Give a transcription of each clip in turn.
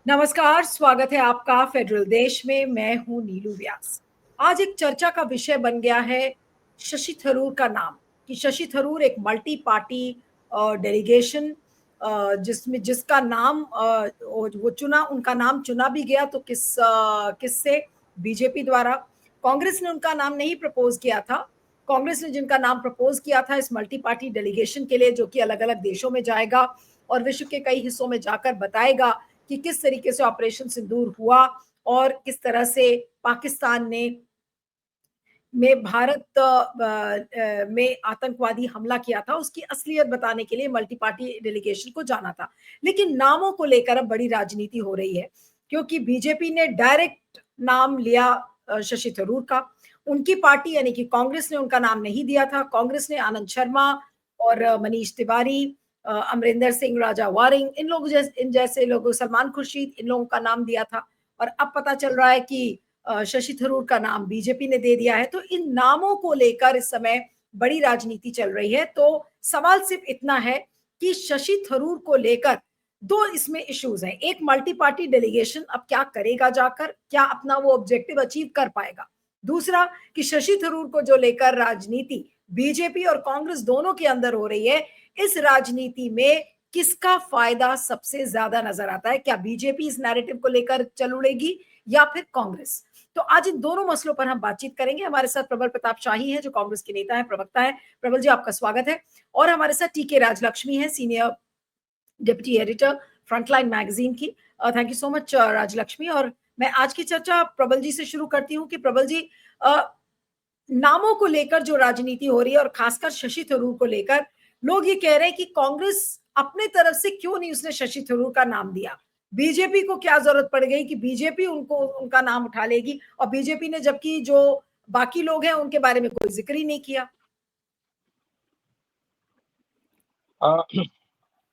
नमस्कार, स्वागत है आपका फेडरल देश में। मैं हूं नीलू व्यास। आज एक चर्चा का विषय बन गया है शशि थरूर का नाम, कि शशि थरूर एक मल्टी पार्टी डेलीगेशन जिसमें जिसका नाम वो चुना, उनका नाम चुना भी गया तो किससे? बीजेपी द्वारा। कांग्रेस ने उनका नाम नहीं प्रपोज किया था। कांग्रेस ने जिनका नाम प्रपोज किया था इस मल्टी पार्टी डेलीगेशन के लिए, जो कि अलग अलग देशों में जाएगा और विश्व के कई हिस्सों में जाकर बताएगा कि किस तरीके से ऑपरेशन सिंदूर हुआ और किस तरह से पाकिस्तान ने में भारत में आतंकवादी हमला किया था, उसकी असलियत बताने के लिए मल्टी पार्टी डेलीगेशन को जाना था। लेकिन नामों को लेकर अब बड़ी राजनीति हो रही है, क्योंकि बीजेपी ने डायरेक्ट नाम लिया शशि थरूर का। उनकी पार्टी यानी कि कांग्रेस ने उनका नाम नहीं दिया था। कांग्रेस ने आनंद शर्मा और मनीष तिवारी, अमरिंदर सिंह, राजा वारिंग, इन जैसे लोगों, सलमान खुर्शीद, इन लोगों का नाम दिया था। और अब पता चल रहा है कि शशि थरूर का नाम बीजेपी ने दे दिया है। तो इन नामों को लेकर इस समय बड़ी राजनीति चल रही है। तो सवाल सिर्फ इतना है कि शशि थरूर को लेकर दो इसमें इश्यूज हैं। एक, मल्टी पार्टी डेलीगेशन अब क्या करेगा जाकर, क्या अपना वो ऑब्जेक्टिव अचीव कर पाएगा? दूसरा, कि शशि थरूर को जो लेकर राजनीति बीजेपी और कांग्रेस दोनों के अंदर हो रही है, इस राजनीति में किसका फायदा सबसे ज्यादा नजर आता है? क्या बीजेपी इस नैरेटिव को लेकर चल उड़ेगी या फिर कांग्रेस? तो आज इन दोनों मसलों पर हम बातचीत करेंगे। हमारे साथ प्रबल प्रताप शाही है, जो कांग्रेस के नेता है, प्रवक्ता है। प्रबल जी, आपका स्वागत है। और हमारे साथ टीके राजलक्ष्मी है, senior deputy editor Frontline magazine की। Thank you so much Rajalakshmi. और मैं आज की चर्चा प्रबल जी से शुरू करती हूँ कि प्रबल जी, नामों को लेकर जो राजनीति हो रही है और खासकर शशि थरूर को लेकर, लोग ये कह रहे हैं कि कांग्रेस अपने तरफ से क्यों नहीं उसने शशि थरूर का नाम दिया? बीजेपी को क्या जरूरत पड़ गई कि बीजेपी उनको उनका नाम उठा लेगी, और बीजेपी ने जबकि जो बाकी लोग हैं उनके बारे में कोई जिक्र ही नहीं किया। अ,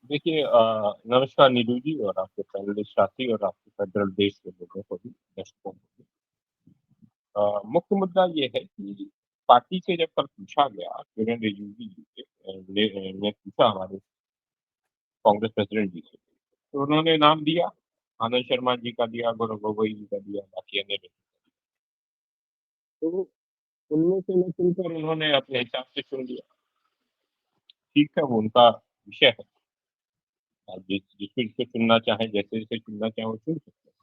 देखिए, नमस्कार नीलू जी और आपके पैनलिस्ट साथी और आपके फेडरल देश के लोगों को भी, दर्शकों को भी। मुख्य मुद्दा ये है कि पार्टी से जब कल पूछा गया, किरण रिजिजू जी ने पूछा हमारे कांग्रेस प्रेसिडेंट जी से, तो उन्होंने नाम दिया, आनंद शर्मा जी का दिया, गौरव गोगोई जी का दिया, बाकी अन्य लोगों का दिया। तो उनमें से न चुनकर उन्होंने अपने हिसाब से चुन लिया। ठीक है, वो उनका विषय है। आप जिसको जिसको चुनना चाहें, जैसे जैसे चुनना चाहें वो चुन सकते हैं।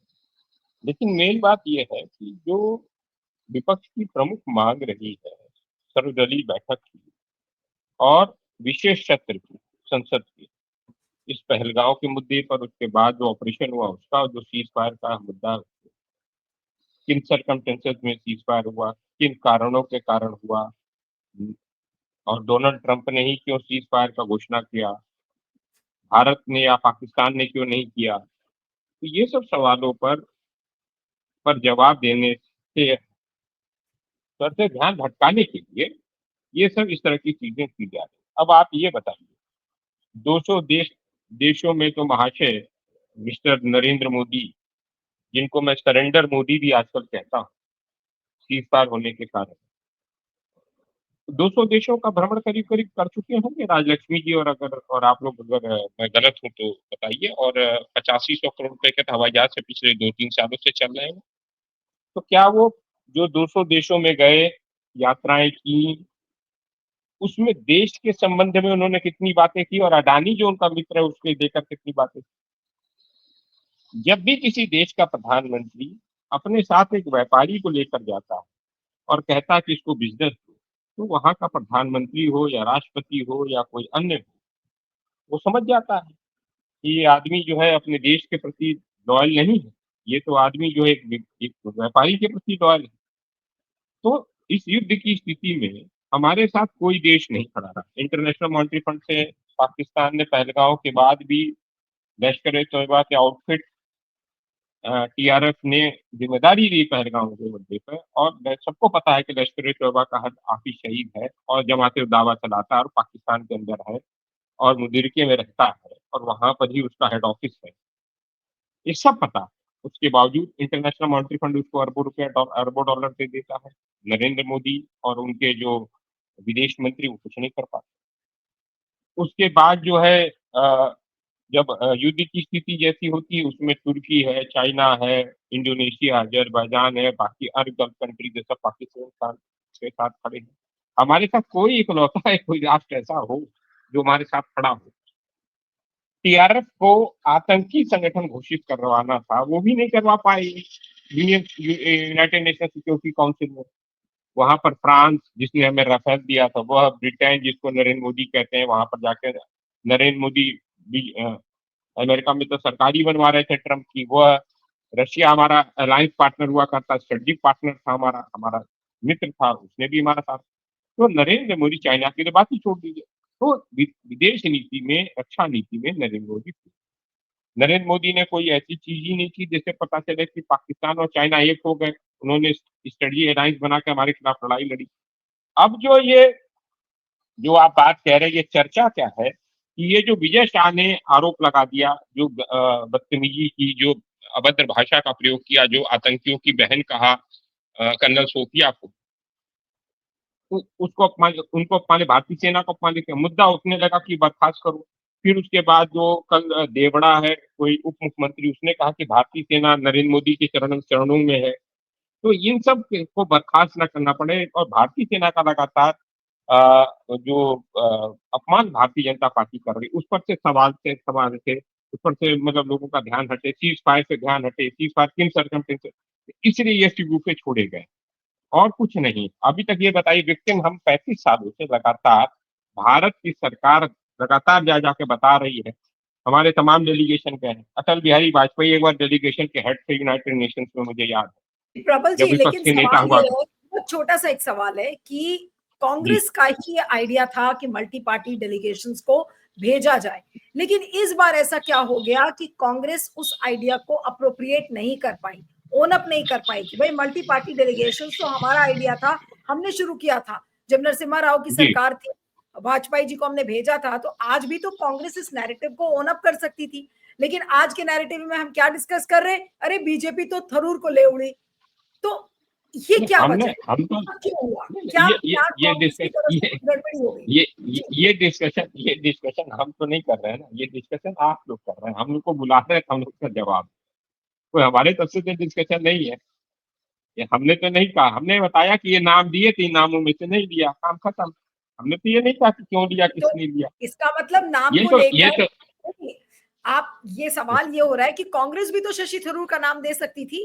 लेकिन मेन बात ये है कि जो विपक्ष की प्रमुख मांग रही है, सर्वदलीय बैठक की और विशेष सत्र की, संसद की, इस पहलगांव के मुद्दे पर, उसके बाद जो ऑपरेशन हुआ उसका, और जो सीज फायर का मुद्दा, किन सरकमस्टेंसेस में सीज फायर हुआ, किन कारणों के कारण हुआ, और डोनाल्ड ट्रंप ने ही क्यों सीज फायर का घोषणा किया, भारत ने या पाकिस्तान ने क्यों नहीं किया। तो ये सब सवालों पर जवाब देने से, सर से ध्यान भटकाने के लिए ये सब इस तरह की चीजें की जा रही। अब आप ये बताइए, 200 देशों में तो महाशय मिस्टर नरेंद्र मोदी, जिनको मैं सरेंडर मोदी भी आजकल कहता हूँ सीज फायर होने के कारण, 200 देशों का भ्रमण करीब करीब कर चुके होंगे राजलक्ष्मी जी। और अगर और आप लोग, अगर मैं गलत हूं तो बताइए। और 8500 करोड़ रुपए के तो हवाई जहाज से पिछले 2-3 सालों से चल रहे हैं। तो क्या वो जो 200 देशों में गए, यात्राएं की, उसमें देश के संबंध में उन्होंने कितनी बातें की, और अडानी जो उनका मित्र है उसके देकर कितनी बातें की। जब भी किसी देश का प्रधानमंत्री अपने साथ एक व्यापारी को लेकर जाता है और कहता है कि इसको बिजनेस दो, तो वहां का प्रधानमंत्री हो या राष्ट्रपति हो या कोई अन्य हो, वो समझ जाता है कि ये आदमी जो है अपने देश के प्रति लॉयल नहीं है, ये तो आदमी जो है एक व्यापारी के प्रति लॉयल है। तो इस युद्ध की स्थिति में हमारे साथ कोई देश नहीं खड़ा रहा। इंटरनेशनल मॉनिटरी फंड से पाकिस्तान ने पहलगांव के बाद भी लश्कर ए तोयबा के आउटफिट, टीआरएफ ने जिम्मेदारी ली पहलगांव के मुद्दे पर। और सबको पता है कि लश्कर ए तोयबा का हद हाफिज शहीद है और जमात उद दावा चलाता है और पाकिस्तान के अंदर है और मुदिरके में रहता है और वहां पर ही उसका हेड ऑफिस है। ये सब पता है। उसके बावजूद इंटरनेशनल मॉनिटरी फंड उसको अरबों डॉलर दे देता है। नरेंद्र मोदी और उनके जो विदेश मंत्री वो कुछ नहीं कर पाते। उसके बाद जो है, जब युद्ध की स्थिति जैसी होती है उसमें तुर्की है, चाइना है, इंडोनेशिया, अज़रबैजान है, बाकी अरब गल्फ कंट्री जैसा पाकिस्तान के साथ खड़े हैं। हमारे साथ कोई इकलौता है कोई राष्ट्र ऐसा हो जो हमारे साथ खड़ा हो। टीआरएफ को आतंकी संगठन घोषित करवाना था, वो भी नहीं करवा पाए यूनाइटेड नेशन सिक्योरिटी काउंसिल में। वहां पर फ्रांस जिसने हमें राफेल दिया था, वह ब्रिटेन जिसको नरेंद्र मोदी कहते हैं, वहां पर जाकर नरेंद्र मोदी भी अमेरिका में तो सरकारी बनवा रहे थे ट्रम्प की, वह रशिया हमारा अलायंस पार्टनर हुआ करता, स्ट्रेटेजिक पार्टनर था, हमारा हमारा मित्र था, उसने भी हमारा साथ। तो नरेंद्र मोदी, चाइना की तो बात ही छोड़ दीजिए। तो विदेश नीति में, रक्षा नीति में नरेंद्र मोदी ने कोई ऐसी चीज ही नहीं की जिससे पता चले कि पाकिस्तान और चाइना एक हो गए, उन्होंने स्ट्रेटजी अलायंस बना के हमारे खिलाफ लड़ाई लड़ी। अब जो आप बात कह रहे हैं, ये चर्चा क्या है कि ये जो विजय शाह ने आरोप लगा दिया, जो बदतमीजी की, जो अभद्र भाषा का प्रयोग किया, जो आतंकियों की बहन कहा कर्नल सोफिया को, उसको अपमान, उनको अपमानित, भारतीय सेना को अपमानित किया, मुद्दा उठने लगा कि बर्खास्त करो। फिर उसके बाद जो कल देवड़ा है, कोई उप मुख्यमंत्री, उसने कहा कि भारतीय सेना नरेंद्र मोदी के चरणों में है। तो इन सब को बर्खास्त न करना पड़े, और भारतीय सेना का लगातार जो अपमान भारतीय जनता पार्टी कर रही, उस पर से सवाल थे, उस पर से मतलब लोगों का ध्यान हटे, सीज फायर से ध्यान हटे, सीज फायर किन सरकमस्टेंसेस, इसलिए ये शिबूके छोड़े गए और कुछ नहीं। अभी तक ये बताइए, विक्टिम हम 35 सालों से लगातार, भारत की सरकार लगातार जा जाके बता रही है, हमारे तमाम डेलीगेशन गए हैं, अटल बिहारी वाजपेयी एक बार डेलीगेशन के हेड थे यूनाइटेड नेशंस में, मुझे याद है, प्रबल जब जी, विपक्ष लेकिन के नेता सवाल हुआ। ये है, बहुत छोटा सा एक सवाल है कि जी कांग्रेस का ही आइडिया था कि मल्टी पार्टी डेलीगेशंस को भेजा जाए, लेकिन इस बार ऐसा क्या हो गया कि कांग्रेस उस आइडिया को अप्रोप्रिएट नहीं कर पाई, ओन अप नहीं कर पाई कि भाई मल्टी पार्टी डेलीगेशंस तो हमारा आइडिया था, हमने शुरू किया था जब नरसिम्हा राव की जी सरकार थी, वाजपेयी जी को हमने भेजा था। तो आज भी तो कांग्रेस इस नैरेटिव को ओन अप कर सकती थी, लेकिन आज के नैरेटिव में हम क्या डिस्कस कर रहे हैं, अरे बीजेपी तो थरूर को ले उड़ी। तो ये नहीं, क्या हमने वजह है? हम तो ऐसा क्यों हुआ? नहीं, क्या नहीं, क्या ये कांग्रेस की डिस्कस तरफ से कुछ गड़बड़ी हो गई? जी, ये डिस्कशन हम तो नहीं कर रहे हैं ना, ये डिस्कशन आप लोग कर रहे हैं, हम लोग को बुला रहे हैं, हम लोग का जवाब, कोई हमारे तरफ से तो डिस्कशन नहीं है। ये हमने तो नहीं कहा, हमने बताया कि ये नाम दिए, 3 नामों में से नहीं लिया, काम खत्म। हमने तो ये नहीं कहा कि क्यों लिया, तो किसने लिया। इसका मतलब नाम ये को तो ये लेकर तो नहीं, आप ये सवाल ये हो रहा है कि कांग्रेस भी तो शशि थरूर का नाम दे सकती थी,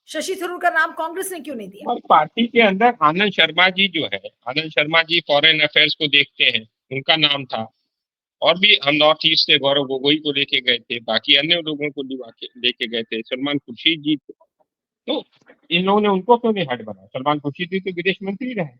शशि थरूर का नाम कांग्रेस ने क्यों नहीं दिया? हमारी पार्टी के अंदर आनंद शर्मा जी जो है, आनंद शर्मा जी फॉरेन अफेयर्स को देखते हैं, उनका नाम था। और भी हम नॉर्थ ईस्ट से गौरव गोगोई को लेके गए थे, बाकी अन्य लोगों को लेके गए थे, सलमान खुर्शीद जी थे। तो इन लोगों ने उनको क्यों नहीं हेड बनाया? सलमान खुर्शीद जी तो विदेश मंत्री रहे,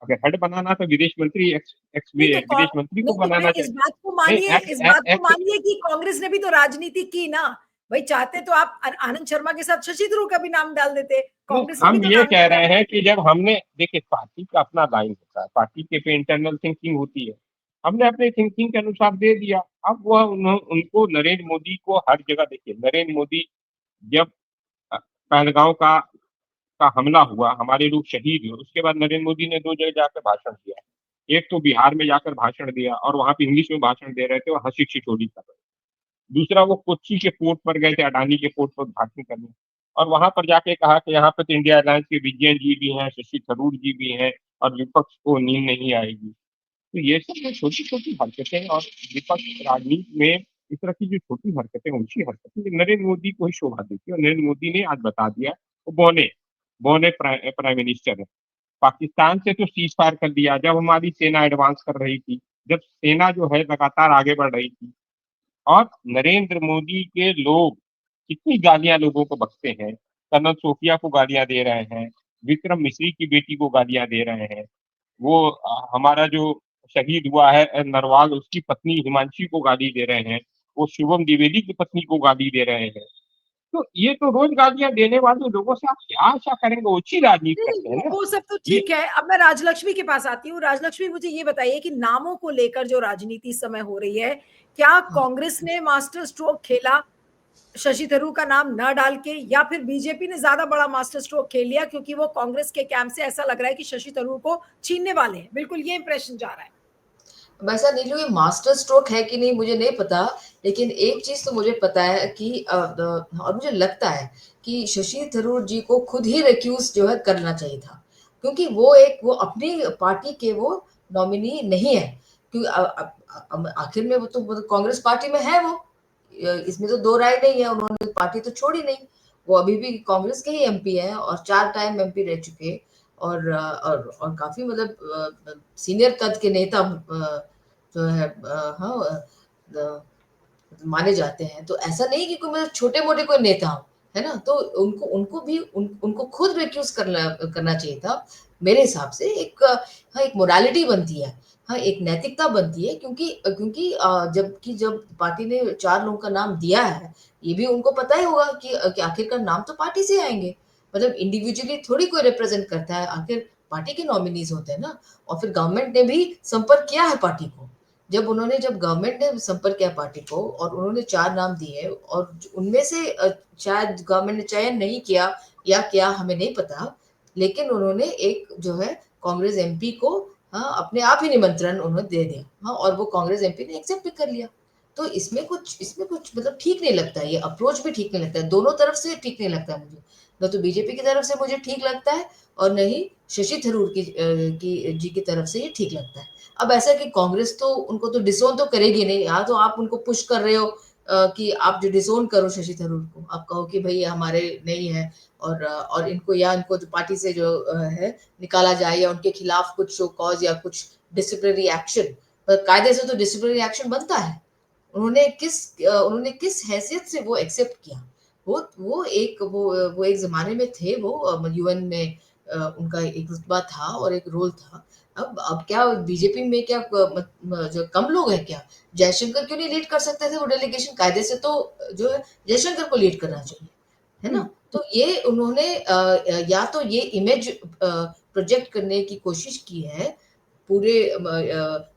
अगर हेड बनाना तो विदेश मंत्री, एक्स एक्स नहीं तो विदेश मंत्री को नहीं तो बनाना फिर इस चाहिए। बात को नहीं, मानिए, एक्स इस बात को एक्स मानिए कि कांग्रेस ने भी तो राजनीति की ना। भाई चाहते तो आप आनंद शर्मा के साथ शशि थरूर का भी नाम डाल देते, नहीं, कांग्रेस ने भी हम तो ये नाम कह दिया। रहे हैं कि जब हमने, देखिए पार्टी का अपना लाइन होता है, पार्टी के पे इंटरनल थिंकिंग होती है, हमने अपने थिंकिंग के अनुसार दे दिया। अब वह उनको नरेंद्र मोदी को हर जगह, देखिए नरेंद्र मोदी जब पहलगांव का हमला हुआ, हमारे लोग शहीद हुए, उसके बाद नरेंद्र मोदी ने 2 जगह जाकर भाषण दिया। एक तो बिहार में जाकर भाषण दिया और वहां पे इंग्लिश में भाषण दे रहे थे और हंसी ठिठोली कर रहे थे। दूसरा, वो कोच्चि के पोर्ट पर गए थे, अडानी के पोर्ट पर भाषण करने, और वहां पर जाके कहा कि यहाँ पे तो इंडिया अलायंस के विजयन जी भी हैं, शशि थरूर जी भी हैं, और विपक्ष को नींद नहीं आएगी। तो ये सब जो छोटी छोटी हरकतें, और विपक्ष राजनीति में इस तरह की जो छोटी हरकतें, ऊंची हरकतें नरेंद्र मोदी को ही शोभा देती है। और नरेंद्र मोदी ने आज बता दिया, वो बौने बौने प्राइम मिनिस्टर है। पाकिस्तान से तो सीज फायर कर दिया जब हमारी सेना एडवांस कर रही थी, जब सेना जो है लगातार आगे बढ़ रही थी। और नरेंद्र मोदी के लोग कितनी गालियां लोगों को बकते हैं, कर्नल सोफिया को गालियां दे रहे हैं, विक्रम मिश्री की बेटी को गालियां दे रहे हैं, वो हमारा जो शहीद हुआ है नरवाल, उसकी पत्नी हिमांशी को गाली दे रहे हैं, वो शुभम द्विवेदी की पत्नी को गाली दे रहे हैं। तो ये तो रोज गालियां देने वाले लोगों से आप क्या आशा करेंगे? ओछी राजनीति नहीं, करते हैं ना वो सब तो ये। ठीक है। अब मैं राजलक्ष्मी के पास आती हूँ। राजलक्ष्मी, मुझे ये बताइए कि नामों को लेकर जो राजनीति इस समय हो रही है, क्या कांग्रेस ने मास्टर स्ट्रोक खेला शशि थरूर का नाम न डाल के, या फिर बीजेपी ने ज्यादा बड़ा मास्टर स्ट्रोक खेल लिया क्योंकि वो कांग्रेस के कैंप से ऐसा लग रहा है कि शशि थरूर को छीनने वाले हैं? बिल्कुल ये इंप्रेशन जा रहा है। वैसा नीलू, ये मास्टर स्ट्रोक है कि नहीं मुझे नहीं पता, लेकिन एक चीज़ तो मुझे पता है कि और मुझे लगता है कि शशि थरूर जी को खुद ही रिक्यूज़ जो है करना चाहिए था। क्योंकि वो अपनी पार्टी के वो नॉमिनी नहीं है। क्यों आखिर में वो तो कांग्रेस पार्टी में है वो। इसमें तो 2 राय नहीं है, उन्होंने पार्टी तो छोड़ी नहीं। वो अभी भी कांग्रेस के ही एमपी हैं और 4 टाइम एमपी रह चुके और काफ़ी मतलब सीनियर कद के नेता जो है हाँ माने जाते हैं। तो ऐसा नहीं कि कोई मतलब छोटे-मोटे कोई नेता हो, है ना? तो उनको खुद रिक्यूज़ करना चाहिए था। मेरे हिसाब से हाँ, एक मोरालिटी बनती है। हाँ, एक नैतिकता बनती है क्योंकि जब पार्टी ने 4 लोगों का नाम दिया है, ये भी उनको पता ही होगा कि आखिरकार नाम तो पार्टी से आएँगे। मतलब इंडिविजुअली थोड़ी कोई रिप्रेज़ेंट करता है, आखिर पार्टी के नॉमिनीज़ होते हैं ना। और फिर गवर्नमेंट ने भी संपर्क किया है पार्टी को। जब गवर्नमेंट ने संपर्क किया पार्टी को और उन्होंने 4 नाम दिए और उनमें से शायद गवर्नमेंट ने चयन नहीं किया या क्या हमें नहीं पता, लेकिन उन्होंने एक जो है कांग्रेस एमपी को हाँ, अपने आप ही निमंत्रण उन्होंने दे दिया। हाँ, और वो कांग्रेस एमपी ने एक्सेप्ट भी कर लिया। तो इसमें कुछ मतलब ठीक नहीं लगता है, ये अप्रोच भी ठीक नहीं लगता है, दोनों तरफ से ठीक नहीं लगता है मुझे। ना तो बीजेपी की तरफ से मुझे ठीक लगता है और न ही शशि थरूर की जी की तरफ से ये ठीक लगता है। अब ऐसा है कि कांग्रेस तो उनको तो डिसोन तो करेगी नहीं। या तो आप उनको पुश कर रहे हो कि आप जो डिसोन करो शशि थरूर को। आप कहो कि भई ये हमारे नहीं है और इनको जो पार्टी से जो है निकाला जाए या उनके खिलाफ कुछ शो कॉज़ या कुछ डिसिप्लिनरी एक्शन। पर कायदे से तो डिसिप्लिनरी एक्शन बनता है। उन्होंने किस हैसियत से वो एक्सेप्ट किया? वो एक ज़माने में थे वो यूएन में उनका एक रुतबा था और एक रोल था। अब क्या बीजेपी में क्या जो कम लोग हैं क्या? जयशंकर क्यों नहीं लीड कर सकते थे वो डेलीगेशन? कायदे से तो जो है जयशंकर को लीड करना चाहिए, है हुँ। ना? तो ये उन्होंने या तो ये इमेज प्रोजेक्ट करने की कोशिश की है पूरे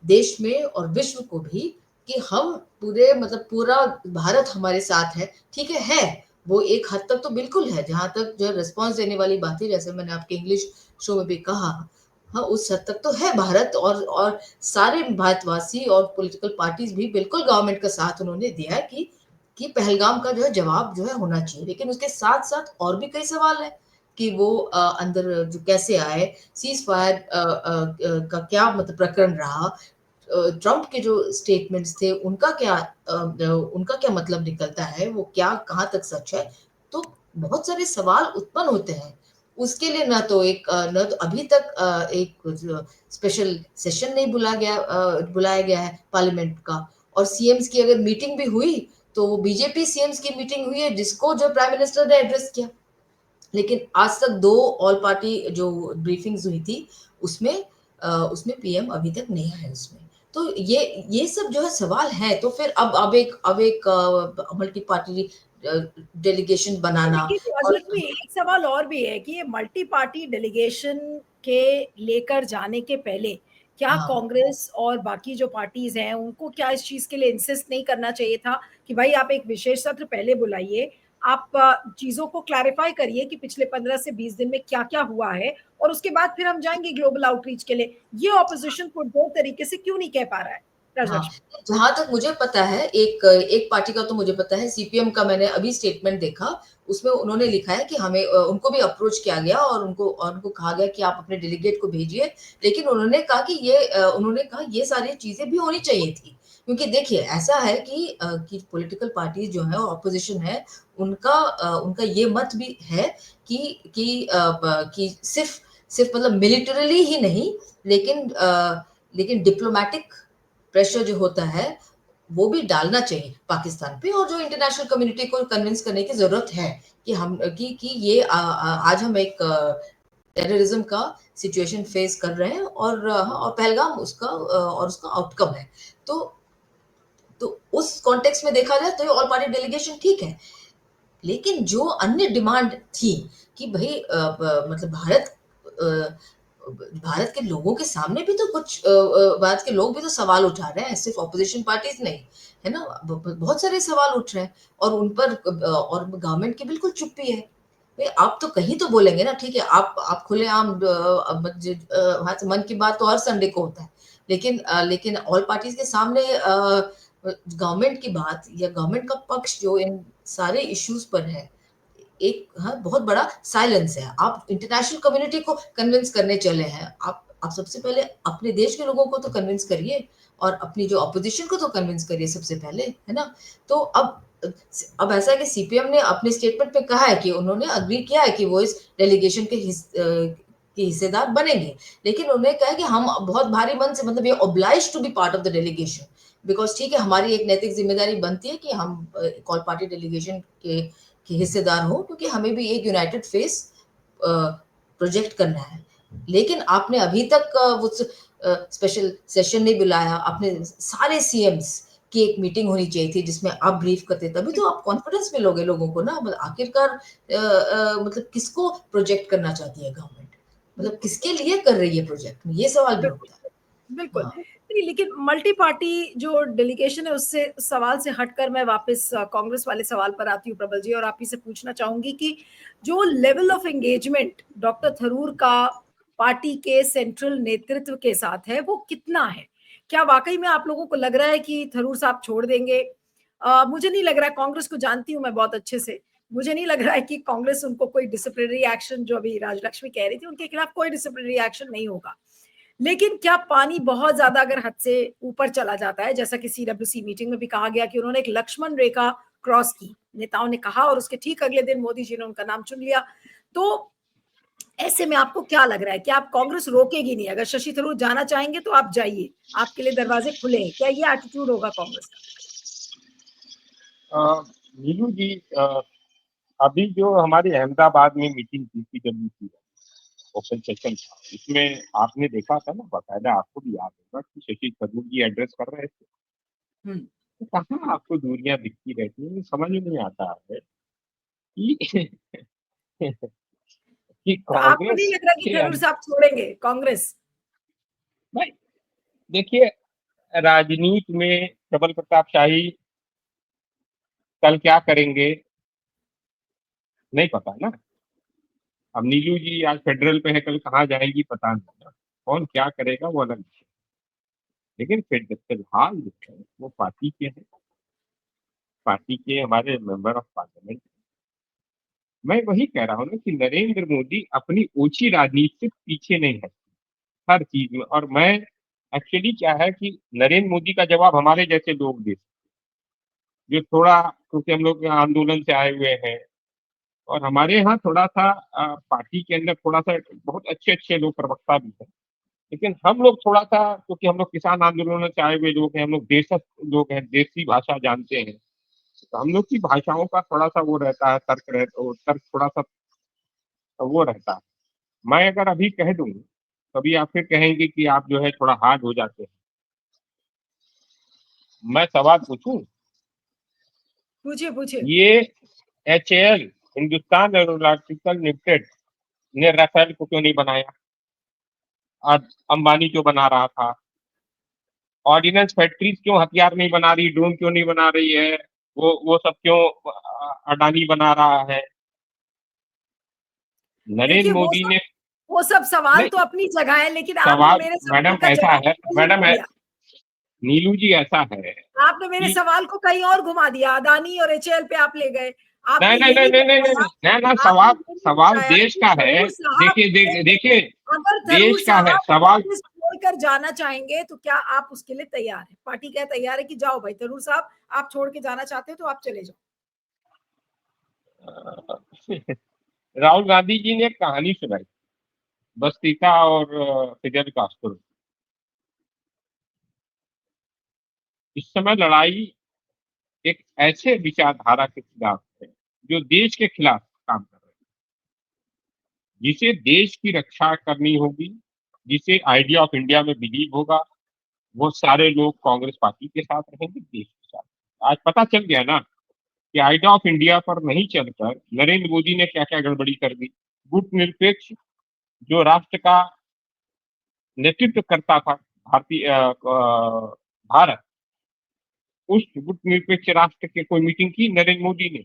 देश में और विश्व को भी कि हम पूरे मतलब पूरा भारत हमारे साथ है। ठीक है, वो एक हद तक तो बिल्कुल है, जहाँ तक जो है रिस्पॉन्स देने वाली बात है, जैसे मैंने आपके इंग्लिश शो में भी कहा। हाँ, उस हद तक तो है भारत और सारे भारतवासी और पॉलिटिकल पार्टीज़ भी बिल्कुल गवर्नमेंट का साथ उन्होंने दिया है कि पहलगाम का जो है जवाब जो है होना चाहिए। लेकिन उसके साथ-साथ और भी कई सवाल हैं कि वो अंदर जो कैसे आए, सीज़फायर का क्या मतलब प्रकरण रहा, ट्रम्प के जो स्टेटमेंट्स थे उनका क्या मतलब निकलता है, वो क्या कहाँ तक सच है? तो बहुत सारे सवाल उत्पन्न होते हैं। उसके लिए ना तो अभी तक एक जो स्पेशल सेशन नहीं बुलाया गया है पार्लियामेंट का और सीएम्स की अगर मीटिंग भी हुई, तो वो बीजेपी सीएम्स की मीटिंग हुई है जिसको जो प्राइम मिनिस्टर ने एड्रेस किया। लेकिन आज तक 2 ऑल पार्टी जो ब्रीफिंग्स हुई थी, उसमें उसमें पीएम अभी तक नहीं आए उसमें। तो ये सब जो है सवाल हैं, तो फिर अब एक मल्टी पार्टी अ, डेलीगेशन बनाना लेकिन और राजलक्ष्मी एक सवाल और भी है कि ये मल्टी पार्टी डेलीगेशन के लेकर जाने के पहले क्या हाँ, कांग्रेस और बाकी जो पार्टीज हैं उनको क्या इस चीज के लिए इंसिस्ट नहीं करना चाहिए था कि भाई आप एक विशेष सत्र पहले बुलाइए, आप चीजों को क्लैरिफाई करिए कि पिछले 15 से 20 दिन में क्या क्या हुआ है और उसके बाद फिर हम जाएंगे ग्लोबल आउटरीच के लिए। ये ऑपोजिशन को दो तरीके से क्यों नहीं कह पा रहा है हाँ, राजलक्ष्मी? जहाँ तक मुझे पता है एक पार्टी का तो मुझे पता है सीपीएम का मैंने अभी स्टेटमेंट देखा, उसमें उन्होंने लिखा है कि हमें उनको भी अप्रोच किया गया और उनको कहा गया कि आप अपने डेलीगेट को भेजिए। लेकिन उन्होंने कहा ये सारी चीज़ें भी होनी चाहिए थी। क्योंकि देखिए ऐसा है कि पॉलिटिकल पार्टीज़ जो है ऑपोज़िशन है, उनका ये मत भी है कि सिर्फ़ मतलब मिलिटरीली ही नहीं लेकिन डिप्लोमैटिक प्रेशर जो होता है, वो भी डालना चाहिए पाकिस्तान पे और जो इंटरनेशनल कम्युनिटी को कन्विंस करने की ज़रूरत है कि ये आज हम एक टेररिज्म का सिचुएशन फेस कर रहे हैं और पहलगाम उसका आउटकम है। तो तो उस कॉन्टेक्स्ट में देखा जाए तो ये ऑल पार्टी डेलीगेशन ठीक है। लेकिन जो अन्य डिमांड थी कि भई मतलब भारत के लोगों के सामने भी तो भारत के लोग भी तो सवाल उठा रहे हैं, सिर्फ ऑपोजिशन पार्टीज नहीं, है ना? बहुत सारे सवाल उठ रहे हैं और उन पर और गवर्नमेंट की बिल्कुल चुप्पी है। भाई आप तो कहीं तो बोलेंगे ना, ठीक है, आप खुलेआम वहाँ से मन की बात तो हर संडे को होता है। लेकिन ऑल पार्टीज के सामने गवर्नमेंट की बात या गवर्नमेंट का पक्ष जो इन सारे इश्यूज़ पर है, एक बहुत बड़ा साइलेंस है। आप इंटरनेशनल कम्युनिटी को कन्विंस करने चले हैं। आप सबसे पहले अपने देश के लोगों को तो कन्विंस करिए और अपनी जो ऑपोज़िशन को तो कन्विंस करिए सबसे पहले, है ना? तो अब ऐसा है कि सीपीएम ने अपने स्टेटमेंट में कहा है कि उन्होंने एग्री किया है कि वो इस डेलीगेशन के हिस्सेदार बनेंगे। लेकिन उन्होंने कहा है कि हम बहुत भारी मन से, मतलब we are obliged to be part of the delegation, because ठीक है, हमारी एक नैतिक ज़िम्मेदारी बनती है कि हम ऑल पार्टी डेलीगेशन के हिस्सेदार हो, क्योंकि हमें भी एक यूनाइटेड फेस प्रोजेक्ट करना है। लेकिन आपने अभी तक वो स्पेशल सेशन नहीं बुलाया। आपने सारे सीएम्स की एक मीटिंग होनी चाहिए थी जिसमें आप ब्रीफ करते, तभी तो आप कॉन्फिडेंस मिलोगे लोगों को ना। मतलब आखिरकार मतलब किसको प्रोजेक्ट करना चाहती है गवर्नमेंट, मतलब बिल्कुल, किसके लिए कर रही है प्रोजेक्ट, ये सवाल भी बिल्कुल, उठता है। बिल्कुल। हाँ। नहीं, लेकिन मल्टी पार्टी जो डेलीगेशन है उससे सवाल से हटकर मैं वापस कांग्रेस वाले सवाल पर आती हूँ प्रबल जी, और आप ही से पूछना चाहूँगी कि जो level of engagement doctor Tharoor का पार्टी के सेंट्रल नेतृत्व के साथ है, वो कितना है? क्या वाक़ई में आप लोगों को लग रहा है कि थरूर साहब छोड़ देंगे? मुझे नहीं लग रहा है, कांग्रेस को जानती हूँ मैं बहुत अच्छे से। मुझे नहीं लग रहा है कि कांग्रेस उनको कोई डिसिप्लिनरी एक्शन, जो अभी राजलक्ष्मी कह रही थी, उनके खिलाफ कोई डिसिप्लिनरी एक्शन नहीं होगा। लेकिन क्या पानी बहुत ज्यादा अगर हद से ऊपर चला जाता है, जैसा कि सीडब्ल्यूसी मीटिंग में भी कहा गया कि उन्होंने एक लक्ष्मण रेखा क्रॉस की, नेताओं ने कहा, और उसके ठीक अगले दिन मोदी जी ने उनका नाम चुन लिया, तो ऐसे में आपको क्या लग रहा है कि आप कांग्रेस रोकेगी नहीं? अगर शशि थरूर जाना चाहेंगे तो आप जाइए, आपके लिए दरवाजे खुले हैं, क्या ये एटीट्यूड होगा कांग्रेस का? नीलू जी, अभी जो हमारी अहमदाबाद में मीटिंग की पीडब्ल्यूसी ओपन सेशन था, इसमें आपने देखा था ना, बाकायदा आपको भी याद होगा कि शशि थरूर जी एड्रेस कर रहे थे। हम्म। तो कहाँ आपको दूरियां दिखती रहती हैं, समझ में नहीं आता है कि कि तो आपको नहीं कांग्रेस लग रहा कि के थरूर साहब छोड़ेंगे कांग्रेस? भाई, देखिए, राजनीति में प्रबल प्रताप शाही कल क्या करेंगे नहीं पता ना। अब नीलू जी आज फेडरल पे है, कल कहाँ जाएगी पता नहीं ना। कौन क्या करेगा वो अलग विषय। लेकिन फिलहाल जो है वो पार्टी के हैं, पार्टी के हमारे मेंबर ऑफ पार्लियामेंट। मैं वही कह रहा हूँ ना कि नरेंद्र मोदी अपनी ओछी राजनीति से पीछे नहीं है हर चीज में। और मैं एक्चुअली क्या है कि नरेंद्र मोदी का जवाब हमारे जैसे लोग दे, जो थोड़ा, क्योंकि हम लोग आंदोलन से आए हुए हैं, और हमारे यहाँ थोड़ा सा पार्टी के अंदर थोड़ा सा बहुत अच्छे अच्छे लोग प्रवक्ता भी हैं। लेकिन हम लोग थोड़ा सा, क्योंकि हम लोग किसान आंदोलनों से आए हुए लोग हैं, हम लोग देशस्थ लोग हैं, देसी भाषा जानते हैं, तो हम लोग की भाषाओं का थोड़ा सा वो रहता है, तर्क थोड़ा सा वो रहता है। मैं अगर अभी कह दूं, तभी आप फिर कहेंगे कि आप जो है थोड़ा हार्ड हो जाते हैं। मैं सवाल पूछूं, पूछिए, पूछिए। ये HAL, हिंदुस्तान एरोनॉटिकल लिमिटेड, ने राफेल को क्यों नहीं बनाया? आज अंबानी क्यों बना रहा था? ऑर्डिनेंस फैक्ट्रीज क्यों हथियार नहीं बना रही, ड्रोन क्यों नहीं बना रही है? वो सब क्यों अडानी बना रहा है? देखिए, नरेंद्र मोदी ने वो सब सवाल तो नहीं, अपनी जगह है, लेकिन आपने सवाल मेरे सवाल मैडम का ऐसा है, जवाब नहीं मैडम है, दिया। नीलू जी ऐसा है आपने मेरे कि सवाल को कहीं और घुमा दिया, अदानी और एचएएल पे आप ले गए। नहीं आपने नहीं ये नहीं नहीं नहीं नहीं नहीं बताया, नहीं ना, आपने सवाल ये नहीं सवाल बताया देश कि का है। थरूर साहब देखिए, अगर थरूर देश का है साहब सवाल। कांग्रेस छोड़कर जाना चाहेंगे तो क्या आप उसके लिए तैयार हैं? पार्टी क्या तैयार है कि जाओ भाई थरूर साहब, आप छोड़ के जाना चाहते हो तो आप चले जाओ? राहुल गांधी जी ने एक कहानी सुनाई, बस्तीता और फिदेल कास्ट्रो। इस समय लड़ाई एक ऐसे विचारधारा के खिलाफ है जो देश के खिलाफ काम कर रहे हैं, जिसे देश की रक्षा करनी होगी, जिसे आइडिया ऑफ इंडिया में बिलीव होगा। वो सारे लोग कांग्रेस पार्टी के साथ रहेंगे, देश के साथ। आज पता चल गया ना कि आइडिया ऑफ इंडिया पर नहीं चलकर नरेंद्र मोदी ने क्या क्या गड़बड़ी कर दी। गुटनिरपेक्ष जो राष्ट्र का नेतृत्व करता था, भारत, उस गुटनिरपेक्ष राष्ट्र के कोई मीटिंग की नरेंद्र मोदी ने?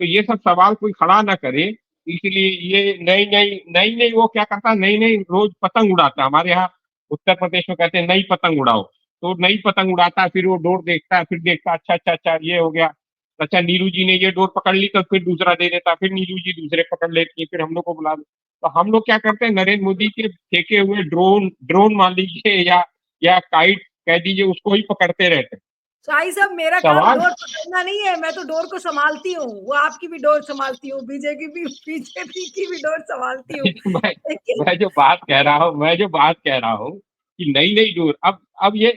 तो ये सब सवाल कोई खड़ा ना करे, इसलिए ये नई नई नई नई वो क्या करता है, नई नई रोज पतंग उड़ाता है। हमारे यहाँ उत्तर प्रदेश में कहते हैं नई पतंग उड़ाओ। तो नई पतंग उड़ाता है, फिर वो डोर देखता है, फिर देखता है अच्छा अच्छा अच्छा ये हो गया, अच्छा नीलू जी ने ये डोर पकड़ ली, तो फिर दूसरा दे देता, फिर नीलू जी दूसरे पकड़ लेती है, फिर हम लोग को बुला दो। तो हम लोग क्या करते हैं, नरेंद्र मोदी के फेंके हुए ड्रोन ड्रोन मान लीजिए या काइट कह दीजिए, उसको ही पकड़ते रहते हैं। शाही साहब, मेरा काम सवाल डोर पकड़ना नहीं है, मैं तो डोर को संभालती हूँ, वो आपकी भी डोर संभालती हूँ, बीजेपी की भी डोर संभालती हूँ। मैं लेकिन मैं जो बात कह रहा हूँ कि नई नई डोर, अब ये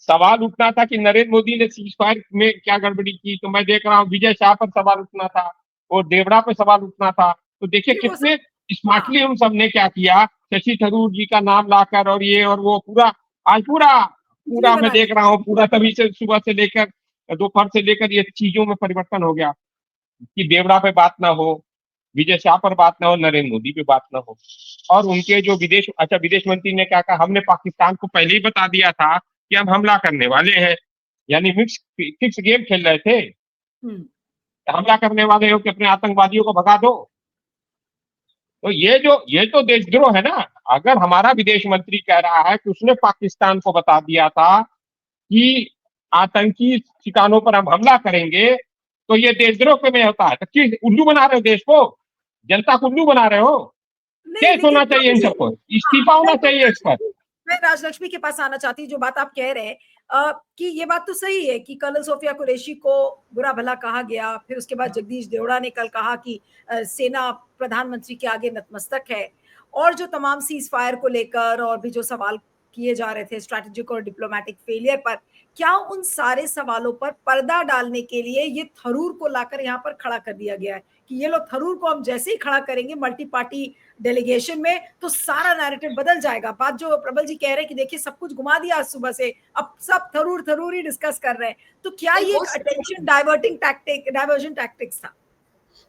सवाल उठना था कि नरेंद्र मोदी ने सीज फायर में क्या गड़बड़ी की, तो मैं देख रहा हूँ विजय शाह पर सवाल उठना था और देवड़ा पर सवाल उठना था। तो देखिए जी, वो सब, कितने हाँ, स्मार्टली हम सब ने क्या किया, शशि थरूर जी का नाम लाकर और ये और वो पूरा, आज पूरा जी पूरा मैं देख बताइए। रहा हूँ, पूरा तभी से सुबह से लेकर दोपहर से लेकर ये चीजों में परिवर्तन हो गया कि देवड़ा पे बात ना हो, विजय शाह पर बात ना हो, नरेंद्र मोदी पे बात ना हो। और उनके जो विदेश मंत्री ने क्या कहा, हमने पाकिस्तान को पहले ही बता दिया था कि हम हमला करने वाले हैं, यानी मिक्स फिक्स गेम खेल रहे थे, हम्म। हमला करने वाले हो कि अपने आतंकवादियों को भगा दो। तो ये जो देशद्रोह है ना, अगर हमारा विदेश मंत्री कह रहा है कि उसने पाकिस्तान को बता दिया था कि आतंकी ठिकानों पर हम हमला करेंगे, तो ये देशद्रोह के में होता है। तो किस उल्लू बना रहे हो देश को, जनता को उल्लू बना रहे हो। नहीं, केस लेकिन होना चाहिए इन थोड़ी-सी, सबको, हाँ, इस्तीफा होना चाहिए इस पर। मैं राजलक्ष्मी के पास आना चाहती हूँ, जो बात आप कह रहे हैं, कि ये बात तो सही है कि कर्नल सोफिया कुरैशी को बुरा-भला कहा गया, फिर उसके बाद जगदीश देवड़ा ने कल कहा कि सेना प्रधानमंत्री के आगे नतमस्तक है, और जो तमाम सीज़ फायर को लेकर और भी जो सवाल किए जा रहे थे स्ट्रैटेजिक और डिप्लोमैटिक फेलियर पर, क्या उन सारे सवालों पर पर्दा डालने के लिए ये थरूर को लाकर यहाँ पर खड़ा कर दिया गया है कि ये लो, थरूर को हम जैसे ही खड़ा करेंगे मल्टी पार्टी डेलीगेशन में, तो सारा नैरेटिव बदल जाएगा। बात जो प्रबल जी कह रहे हैं कि देखिए सब कुछ घुमा दिया आज सुबह से, अब सब थरूर थरूर ही डिस्कस कर रहे हैं, तो क्या नहीं ये हो एक अटेंशन डाइवर्जन टैक्टिक्स था?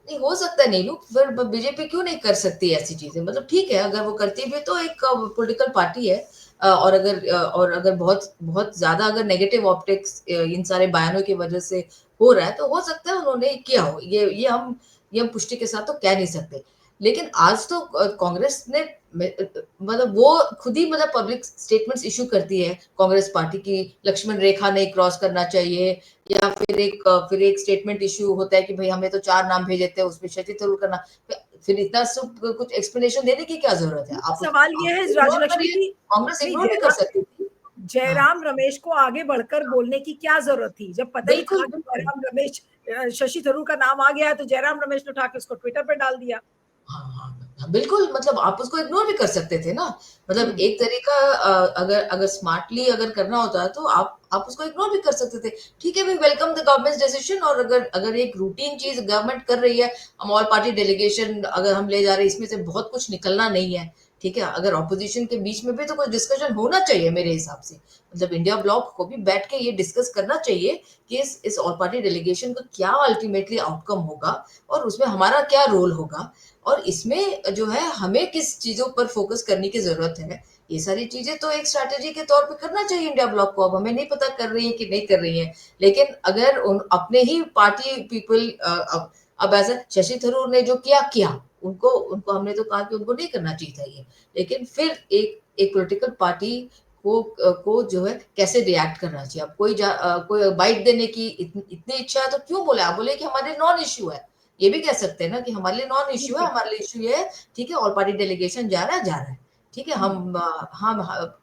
नहीं हो सकता नीलू, फिर बीजेपी क्यों नहीं कर सकती ऐसी चीजें? मतलब ठीक है, अगर वो करती भी तो एक पॉलिटिकल पार्टी है, और अगर बहुत बहुत ज्यादा अगर नेगेटिव ऑप्टिक्स इन सारे बयानों की वजह से हो रहा है, तो हो सकता है उन्होंने किया हो। ये हम पुष्टि के साथ तो कह नहीं सकते। लेकिन आज तो कांग्रेस ने मतलब वो खुद ही मतलब पब्लिक स्टेटमेंट्स इशू करती है कांग्रेस पार्टी की, लक्ष्मण रेखा नहीं क्रॉस करना चाहिए, या फिर एक स्टेटमेंट इशू होता है कि भाई हमें तो 4 नाम भेजे थे, उसमें शशि थरूर का नाम, फिर इतना सब कुछ एक्सप्लेनेशन देने की क्या जरूरत है? सवाल ये है आप इग्नोर राजलक्ष्मी करिए, की, कांग्रेस नहीं, इग्नोर भी कर सकती थी। हाँ, जयराम रमेश को आगे बढ़कर बोलने की क्या जरूरत थी, जब पता ही बिल्कुल, था कि बिल्कुल। जयराम रमेश, शशि थरूर का नाम आ गया है, तो जयराम रमेश ने उठा के उसको ट्विटर पर डाल दिया। हाँ, हाँ, हाँ, बिल्कुल, मतलब आप उसको इग्नोर भी कर सकते थे ना। मतलब हम्म। एक तरीका, अगर अगर स्मार्टली अगर करना होता है तो आप उसको इग्नोर भी कर सकते थे। ठीक है, we welcome the government's decision, और अगर अगर एक रूटीन चीज़ गवर्नमेंट कर रही है, हम ऑल पार्टी डेलीगेशन अगर हम ले जा रहे हैं, इसमें से बहुत कुछ निकलना नहीं है, ठीक है? अगर ऑपोजिशन के बीच में भी तो कुछ डिस्कशन होना चाहिए मेरे हिसाब से। मतलब इंडिया ब्लॉक को भी बैठ के ये डिस्कस करना चाहिए कि इस ऑल पार्टी डेलीगेशन का क्या अल्टीमेटली आउटकम होगा, और उसमें हमारा क्या रोल होगा, और इसमें जो है हमें किस चीजों पर फोकस करने की जरूरत है। ये सारी चीजें तो एक स्ट्रैटेजी के तौर पे करना चाहिए इंडिया ब्लॉक को। अब हमें नहीं पता कर रही है कि नहीं कर रही है, लेकिन अगर उन अपने ही पार्टी पीपल, अब ऐसा शशि थरूर ने जो किया किया, उनको उनको हमने तो कहा कि उनको नहीं करना चाहिए था ये, लेकिन फिर एक पॉलिटिकल पार्टी को जो है कैसे रिएक्ट करना चाहिए। अब कोई बाइट देने की इतनी इच्छा है तो क्यों बोले, आप बोले कि हमारे नॉन इश्यू है, ये भी कह सकते हैं ना कि हमारे लिए नॉन इश्यू है, जी। हमारे लिए इश्यू ये है, ठीक है, ऑल पार्टी डेलीगेशन जा रहा है, ठीक है, हम्म।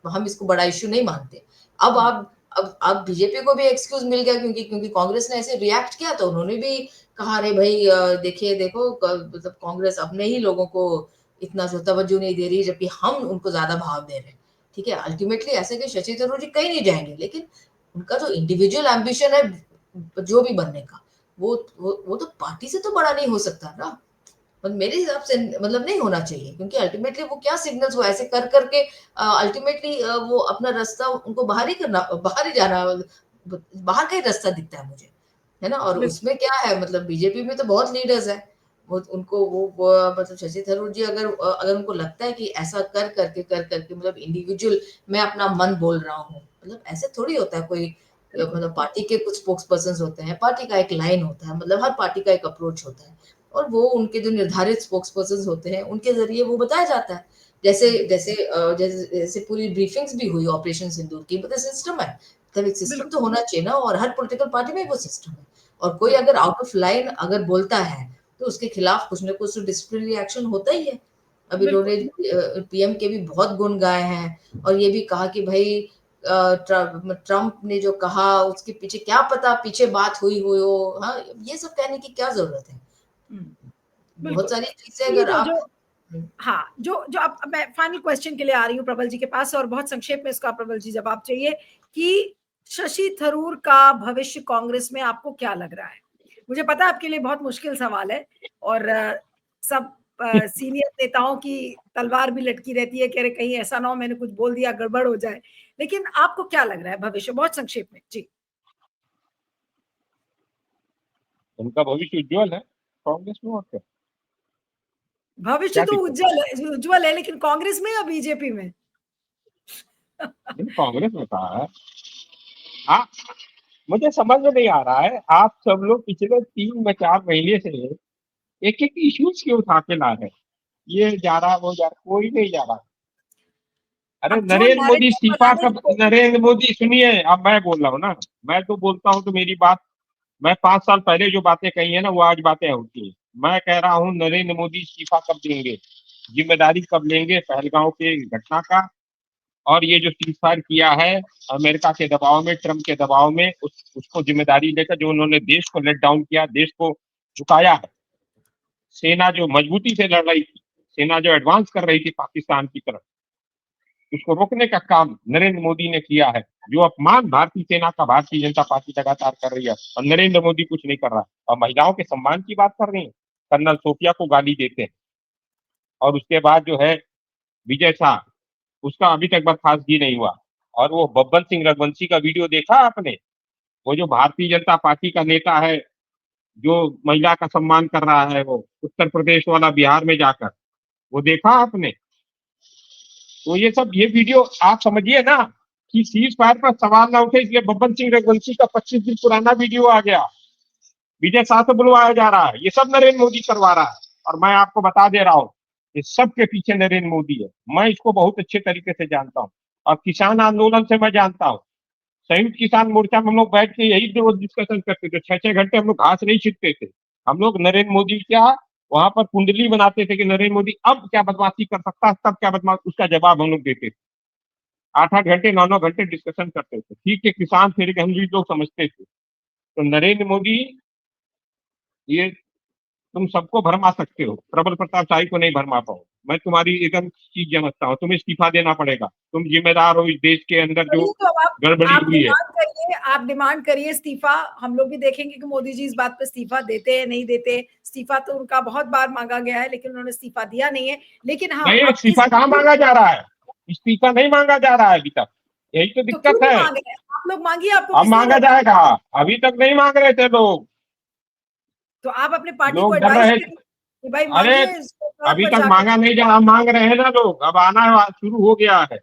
हम इसको बड़ा इश्यू नहीं मानते। अब हम्म। आप अब बीजेपी को भी एक्सक्यूज मिल गया, क्योंकि क्योंकि कांग्रेस ने ऐसे रिएक्ट किया तो उन्होंने भी कहा, अरे भाई देखिए देखो, मतलब कांग्रेस अपने ही लोगों को इतना जो तवज्जो नहीं दे रही, जबकि हम उनको ज्यादा भाव दे रहे हैं। ठीक है, अल्टीमेटली ऐसे कि शशि थरूर जी कहीं नहीं जाएंगे, लेकिन उनका जो इंडिविजुअल एम्बिशन है जो भी बनने का, वो तो पार्टी से तो बड़ा नहीं हो सकता ना। मतलब मेरे हिसाब से मतलब नहीं होना चाहिए, क्योंकि अल्टीमेटली वो क्या सिग्नल्स वो ऐसे कर करके अल्टीमेटली वो अपना रास्ता उनको बाहर ही जाना, बाहर का ही रास्ता दिखता है मुझे, है ना? और बिल्कुल। उसमें क्या है, मतलब बीजेपी में तो बहुत लीडर्स है, वो उनको वो मतलब शशि थरूर जी अगर उनको लगता है कि ऐसा कर करके मतलब इंडिविजुअल मैं अपना मन बोल रहा हूँ, मतलब ऐसे थोड़ी होता है कोई, बिल्कुल। मतलब पार्टी के कुछ स्पोक्स पर्सन होते हैं, पार्टी का एक लाइन होता है, मतलब हर पार्टी का एक अप्रोच होता है, और वो उनके जो निर्धारित स्पोक्स पर्सन होते हैं उनके जरिए वो बताया जाता है। जैसे जैसे जैसे पूरी ब्रीफिंग्स भी हुई ऑपरेशन सिंदूर की, मतलब सिस्टम है, मतलब एक सिस्टम बिल्कुल, तो होना चाहिए ना, और हर पॉलिटिकल पार्टी में वो सिस्टम है। और कोई बिल्कुल, अगर आउट ऑफ लाइन अगर बोलता है, तो उसके खिलाफ कुछ ना कुछ तो डिसिप्लिनरी एक्शन होता ही है। अभी बिल्कुल, इन्होंने पीएम के भी बहुत गुण गाए हैं, और ये भी कहा कि भई ट्रम्प ने जो कहा उसके पीछे क्या पता पीछे बात हुई हो, हाँ, ये सब कहने की क्या ज़रूरत है? हुँ, बहुत बिल्कुल। सारी चीज़ें चलिए अगर तो आप जो हाँ, जो जो अब मैं फाइनल क्वेश्चन के लिए आ रही हूँ प्रबल जी के पास, और बहुत संक्षेप में इसका प्रबल जी जवाब चाहिए कि शशि थरूर का भविष्य कांग्रेस में आपको क्या लग रहा है? मुझे पता है आपके लिए बहुत मुश्किल सवाल है, और सब सीनियर नेताओं की तलवार भी लटकी रहती है कि अरे कहीं ऐसा ना हो मैंने कुछ बोल दिया गड़बड़ हो जाए। लेकिन आपको क्या लग रहा है भविष्य, बहुत संक्षेप में? जी। उनका भविष्य उज्ज्वल है कांग्रेस में, और क्या भविष्य क्या तो दिक्कत है? उज्जवल है, लेकिन कांग्रेस में या बीजेपी में? नहीं, कांग्रेस में कहा है। आप, मुझे समझ में नहीं आ रहा है, आप सब लोग पिछले 3 या 4 महीने से एक एक इश्यूज क्यों उठा के ला रहे हैं? ये जा रहा, वो जा रहा, कोई नहीं जा रहा। अरे अब जो नरेंद्र मोदी नैरेटिव इस्तीफा बनाने की कब, कोशिश। नरेंद्र मोदी सुनिए, अब मैं बोल रहा हूँ ना, मैं तो बोलता हूँ तो मेरी बात, मैं 5 साल पहले जो बातें कही है ना वो आज बातें होती है। मैं कह रहा हूँ नरेंद्र मोदी इस्तीफा कब देंगे, जिम्मेदारी कब लेंगे पहलगांव के घटना का, और ये जो सीज फायर किया है अमेरिका के दबाव में, ट्रम्प के दबाव में, उसको जिम्मेदारी लेकर जो उन्होंने देश को लेट डाउन किया, देश को झुकाया है। सेना जो मजबूती से लड़ रही थी, सेना जो एडवांस कर रही थी पाकिस्तान की तरफ, उसको रोकने का काम नरेंद्र मोदी ने किया है। जो अपमान भारतीय सेना का भारतीय जनता पार्टी लगातार कर रही है, और नरेंद्र मोदी कुछ नहीं कर रहा। और महिलाओं के सम्मान की बात कर रही है, कर्नल सोफिया को गाली देते हैं। और उसके बाद जो है विजय शाह, उसका अभी तक बर्खास्तगी नहीं हुआ। और वो बब्बन सिंह रघुवंशी का वीडियो देखा आपने? वो जो भारतीय जनता पार्टी का नेता है, जो महिला का सम्मान कर रहा है, वो उत्तर प्रदेश वाला बिहार में जाकर, वो देखा आपने? तो ये वीडियो आप समझिए ना कि सीज फायर पर सवाल ना उठे, इसलिए बब्बन सिंह रघुवंशी का 25 दिन पुराना वीडियो आ गया, विजय शाह से बुलवाया जा रहा है। ये सब नरेंद्र मोदी करवा रहा है। और मैं आपको बता दे रहा हूँ, ये सब के पीछे नरेंद्र मोदी है। मैं इसको बहुत अच्छे तरीके से जानता हूँ, और किसान आंदोलन से मैं जानता हूँ। संयुक्त किसान मोर्चा में हम लोग बैठ के यही डिस्कशन करते थे, 6-6 घंटे हम लोग घास नहीं छींटते थे। हम लोग नरेंद्र मोदी क्या वहां पर कुंडली बनाते थे कि नरेंद्र मोदी अब क्या बदमाशी कर सकता है, तब क्या बदमाश, उसका जवाब हम लोग देते थे। 8-8 घंटे 9-9 घंटे डिस्कशन करते थे। ठीक है, किसान थे लेकिन हम भी लोग समझते थे। तो नरेंद्र मोदी, ये तुम सबको भरमा सकते हो, प्रबल प्रताप शाही को नहीं भरमा पाओ। मैं तुम्हारी एकदम चीज समझता हूँ, तुम्हें इस्तीफा देना पड़ेगा। तुम जिम्मेदार हो इस देश के अंदर जो चलिए तो अब गड़बड़ी आप हुई है। डिमांड करिए, आप डिमांड करिए इस्तीफा। हम लोग भी देखेंगे कि मोदी जी इस बात पे इस्तीफा देते हैं नहीं देते। इस्तीफा तो उनका बहुत बार मांगा गया है, लेकिन उन्होंने इस्तीफा दिया नहीं है। लेकिन हाँ, नहीं, अब इस इस्तीफा कहाँ मांगा जा रहा है? इस्तीफा नहीं मांगा जा रहा है अभी तक, यही तो तो क्यों दिक्कत नहीं है। मांग रहे हैं? आप लोग मांगिए, आपको अब किसने मांगा रोका? जाएगा, अभी तक नहीं मांग रहे थे लोग। तो आप अपने पार्टी को लोग डर एडवाइस रहे थे। करिए कि भाई अरे मांगिए इसको सड़क अभी पर तक जाकर। मांगा नहीं जा रहा, मांग रहे हैं ना लोग, अब आना शुरू हो गया है।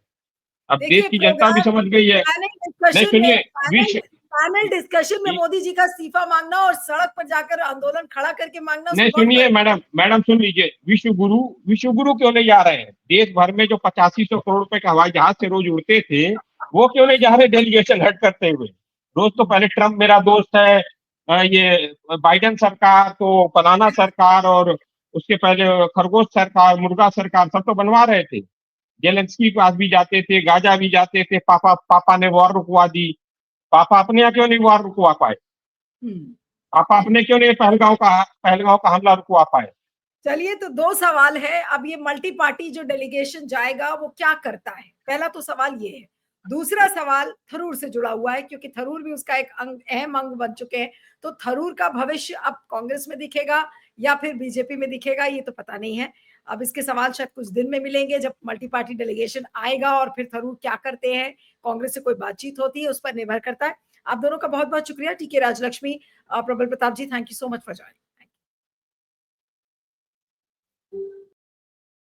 अब देश देखिए की जनता भी प्रोग्राम, समझ गई है। पैनल नहीं डिस्कशन में सुनिए, विश्व, पैनल डिस्कशन में मोदी जी का इस्तीफा मांगना और सड़क पर जाकर आंदोलन खड़ा करके मांगना, नहीं उसमें बहुत सुनिए फर्क मैडम, मैडम सुन लीजिए, विश्व गुरु क्यों नहीं जा रहे हैं? देश भर में जो 8500 करोड़ रुपए का हवाई जहाज से रोज उड़ते थे, वो क्यों नहीं जा रहे डेलीगेशन हेड करते हुए? रोज तो पहले ट्रम्प मेरा दोस्त है, ये बाइडेन सरकार, तो फलाना सरकार, और उसके पहले खरगोश सरकार, मुर्गा सरकार, सब तो बनवा रहे थे। जेलेंस्की के पास भी जाते थे, गाजा भी जाते थे, पापा पापा ने वॉर रुकवा दी। पापा अपने यहाँ क्यों नहीं वॉर रुकवा पाए? है। पापा अपने क्यों नहीं पहलगांव का हमला रुकवा पाए? चलिए तो दो सवाल है। अब ये मल्टी पार्टी जो डेलीगेशन जाएगा वो क्या करता है, पहला तो सवाल ये है। दूसरा सवाल थरूर से जुड़ा हुआ है, क्योंकि थरूर भी उसका एक अहम अंग बन चुके हैं। तो थरूर का भविष्य अब कांग्रेस में दिखेगा या फिर बीजेपी में दिखेगा, ये तो पता नहीं है। अब इसके सवाल शायद कुछ दिन में मिलेंगे, जब मल्टी पार्टी डेलीगेशन आएगा और फिर थरूर क्या करते हैं, कांग्रेस से कोई बातचीत होती है, उस पर निर्भर करता है। आप दोनों का बहुत बहुत शुक्रिया, TK Rajalakshmi, Prabal Pratap ji, thank you so much for joining.